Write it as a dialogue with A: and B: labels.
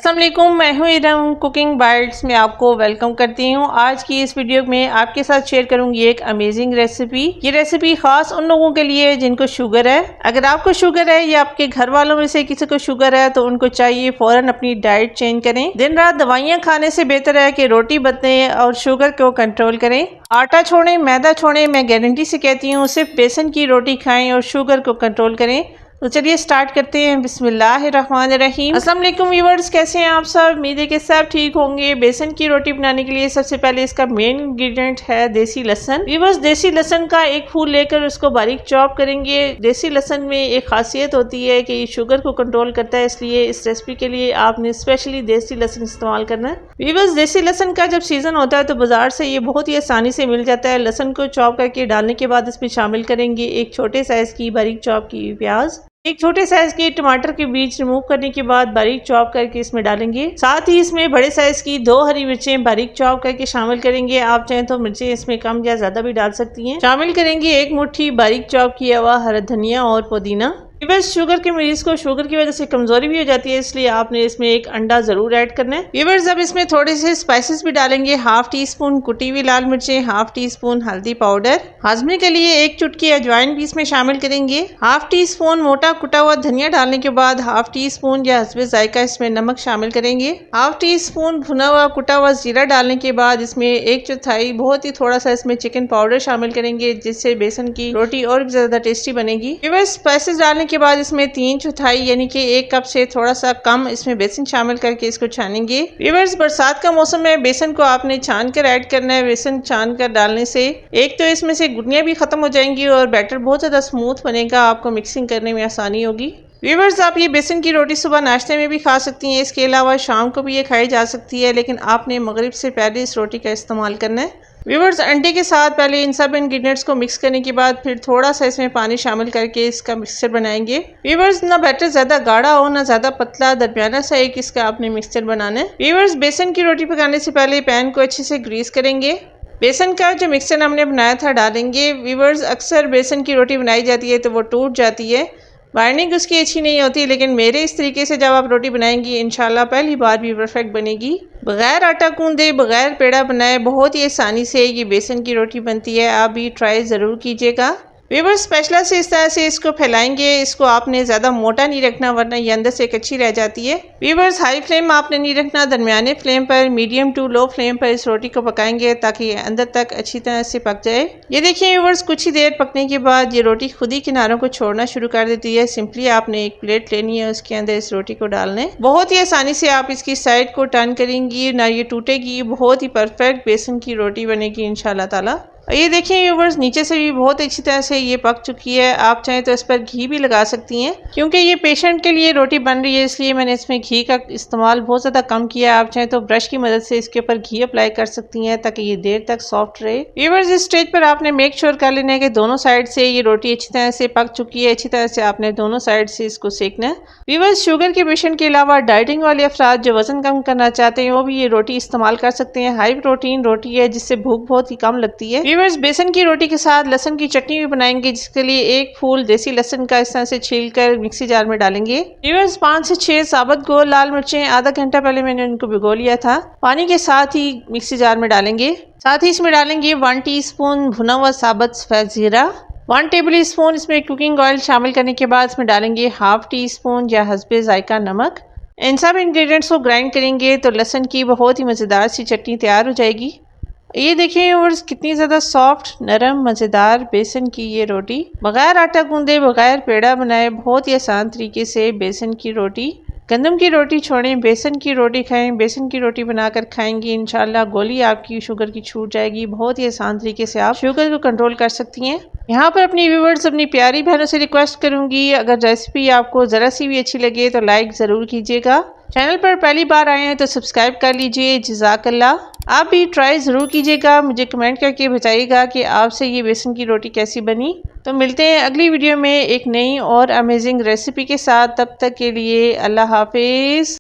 A: अस्सलाम वालेकुम, मैं हूँ इरम। कुकिंग बाइट्स में आपको वेलकम करती हूँ। आज की इस वीडियो में आपके साथ शेयर करूँगी एक अमेजिंग रेसिपी। ये रेसिपी खास उन लोगों के लिए जिनको शुगर है। अगर आपको शुगर है या आपके घर वालों में से किसी को शुगर है तो उनको चाहिए फौरन अपनी डाइट चेंज करें। दिन रात दवाइयाँ खाने से बेहतर है कि रोटी बदलें और शुगर को कंट्रोल करें। आटा छोड़ें, मैदा छोड़ें, मैं गारंटी से कहती हूँ सिर्फ बेसन की रोटी खाएं और शुगर को कंट्रोल करें। तो चलिए स्टार्ट करते हैं। बिस्मिल्लाहिर्रहमानिर्रहीम। अस्सलाम वालेकुम व्यूअर्स, कैसे हैं आप सब? उम्मीद है कि सब ठीक होंगे। बेसन की रोटी बनाने के लिए सबसे पहले इसका मेन इंग्रेडिएंट है देसी लहसन। व्यूअर्स, देसी लहसन का एक फूल लेकर उसको बारीक चॉप करेंगे। देसी लहसन में एक खासियत होती है कि ये शुगर को कंट्रोल करता है, इसलिए इस रेसिपी के लिए आपने स्पेशली देसी लहसन इस्तेमाल करना है। व्यूअर्स, देसी लहसन का जब सीजन होता है तो बाजार से ये बहुत ही आसानी से मिल जाता है। लहसन को चॉप करके डालने के बाद इसमें शामिल करेंगे एक छोटे साइज की बारीक चॉप की प्याज, एक छोटे साइज के टमाटर के बीज रिमूव करने के बाद बारीक चॉप करके इसमें डालेंगे। साथ ही इसमें बड़े साइज की 2 हरी मिर्चें बारीक चॉप करके शामिल करेंगे। आप चाहें तो मिर्चें इसमें कम या ज्यादा भी डाल सकती हैं। शामिल करेंगे एक मुट्ठी बारीक चॉप किया हुआ हरा धनिया और पुदीना। व्यूअर्स, शुगर के मरीज को शुगर की वजह से कमजोरी भी हो जाती है, इसलिए आपने इसमें एक अंडा जरूर ऐड करना है। व्यूअर्स, अब इसमें थोड़े से स्पाइसेस भी डालेंगे। हाफ टी स्पून कुटी हुई लाल मिर्चें, हाफ टी स्पून हल्दी पाउडर, हाजमे के लिए एक चुटकी अजवाइन भी इसमें शामिल करेंगे। हाफ टी स्पून मोटा कुटा हुआ धनिया डालने के बाद हाफ टी स्पून या हस्बे जायका इसमें नमक शामिल करेंगे। हाफ टी स्पून भुना हुआ कुटा हुआ जीरा डालने के बाद इसमें एक चौथाई बहुत ही थोड़ा सा इसमें चिकन पाउडर शामिल करेंगे, जिससे बेसन की रोटी और भी ज्यादा टेस्टी बनेगी। व्यूअर्स, स्पाइसेस डालने के बाद इसमें 3/4 यानी कि 1 कप से थोड़ा सा कम इसमें बेसन शामिल करके इसको छानेंगे। व्यूअर्स, बरसात का मौसम है, बेसन को आपने छान कर ऐड करना है। बेसन छान कर डालने से एक तो इसमें से गुठलियां भी खत्म हो जाएंगी और बैटर बहुत ज्यादा स्मूथ बनेगा, आपको मिक्सिंग करने में आसानी होगी। व्यूअर्स, आप ये बेसन की रोटी सुबह नाश्ते में भी खा सकती हैं। इसके अलावा शाम को भी ये खाई जा सकती है, लेकिन आपने मगरिब से पहले इस रोटी का इस्तेमाल करना है। व्यूअर्स, अंडे के साथ पहले इन सब इंग्रेडिएंट्स को मिक्स करने के बाद फिर थोड़ा सा इसमें पानी शामिल करके इसका मिक्सचर बनाएंगे। व्यूअर्स, ना बैटर ज्यादा गाढ़ा हो ना ज्यादा पतला, दरमियाना सा एक इसका आपने मिक्सचर बनाना है। व्यूअर्स, बेसन की रोटी पकाने से पहले पैन को अच्छे से ग्रीस करेंगे। बेसन का जो मिक्सचर हमने बनाया था डालेंगे। व्यूअर्स, अक्सर बेसन की रोटी बनाई जाती है तो वो टूट जाती है, बाइंडिंग उसकी अच्छी नहीं होती, लेकिन मेरे इस तरीके से जब आप रोटी बनाएंगी इंशाल्लाह पहली बार भी परफेक्ट बनेगी। बगैर आटा गूंदे, बगैर पेड़ा बनाए बहुत ही आसानी से ये बेसन की रोटी बनती है। आप भी ट्राई ज़रूर कीजिएगा। व्यूअर्स, स्पैचुला से इस तरह से इसको फैलाएंगे। इसको आपने ज़्यादा मोटा नहीं रखना वरना ये अंदर से कच्ची रह जाती है। व्यूअर्स, हाई फ्लेम आपने नहीं रखना, दरमियाने फ्लेम पर, मीडियम टू लो फ्लेम पर इस रोटी को पकाएंगे ताकि ये अंदर तक अच्छी तरह से पक जाए। ये देखिए व्यूअर्स, कुछ ही देर पकने के बाद ये रोटी खुद ही किनारों को छोड़ना शुरू कर देती है। सिंपली आपने एक प्लेट लेनी है, उसके अंदर इस रोटी को डालना है। बहुत ही आसानी से आप इसकी साइड को टर्न करेंगी, ना ये टूटेगी। बहुत ही परफेक्ट बेसन की रोटी बनेगी इंशाल्लाह ताला। ये देखिए व्यूअर्स, नीचे से भी बहुत अच्छी तरह से ये पक चुकी है। आप चाहें तो इस पर घी भी लगा सकती हैं। क्योंकि ये पेशेंट के लिए रोटी बन रही है इसलिए मैंने इसमें घी का इस्तेमाल बहुत ज़्यादा कम किया है। आप चाहें तो ब्रश की मदद से इसके ऊपर घी अप्लाई कर सकती हैं ताकि ये देर तक सॉफ्ट रहे। व्यूअर्स, इस स्टेज पर आपने मेक श्योर कर लेना है कि दोनों साइड से ये रोटी अच्छी तरह से पक चुकी है। अच्छी तरह से आपने दोनों साइड से इसको सेकना है। व्यूअर्स, शुगर के पेशेंट के अलावा डाइटिंग वाले अफराद जो वजन कम करना चाहते हैं वो भी ये रोटी इस्तेमाल कर सकते हैं। हाई प्रोटीन रोटी है जिससे भूख बहुत ही कम लगती है। व्यूअर्स, बेसन की रोटी के साथ लहसुन की चटनी भी बनाएंगे, जिसके लिए एक फूल देसी लहसुन का इस तरह से छीलकर मिक्सी जार में डालेंगे। व्यूअर्स, 5 से 6 साबुत गोल लाल मिर्चें आधा घंटा पहले मैंने उनको भिगो लिया था, पानी के साथ ही मिक्सी जार में डालेंगे। साथ ही इसमें डालेंगे 1 टीस्पून भुना हुआ साबुत सफेद जीरा, 1 टेबल स्पून इसमें कुकिंग ऑयल शामिल करने के बाद इसमें डालेंगे हाफ टी स्पून या हस्बे जायका नमक। इन सब इंग्रेडिएंट्स को ग्राइंड करेंगे तो लहसुन की बहुत ही मज़ेदार सी चटनी तैयार हो जाएगी। ये देखिए व्यूअर्स, कितनी ज़्यादा सॉफ्ट नरम मज़ेदार बेसन की ये रोटी, बगैर आटा गूंदे, बगैर पेड़ा बनाए, बहुत ही आसान तरीके से बेसन की रोटी। गंदम की रोटी छोड़ें, बेसन की रोटी खाएं। बेसन की रोटी बनाकर खाएंगी इंशाल्लाह गोली आपकी शुगर की छूट जाएगी। बहुत ही आसान तरीके से आप शुगर को कंट्रोल कर सकती हैं। यहाँ पर अपनी व्यूअर्स, अपनी प्यारी बहनों से रिक्वेस्ट करूंगी, अगर रेसिपी आपको ज़रा सी भी अच्छी लगे तो लाइक ज़रूर कीजिएगा। चैनल पर पहली बार आए हैं तो सब्सक्राइब कर लीजिए। जज़ाकल्लाह। आप भी ट्राई ज़रूर कीजिएगा, मुझे कमेंट करके बताइएगा कि आपसे ये बेसन की रोटी कैसी बनी। तो मिलते हैं अगली वीडियो में एक नई और अमेजिंग रेसिपी के साथ। तब तक के लिए अल्लाह हाफिज़।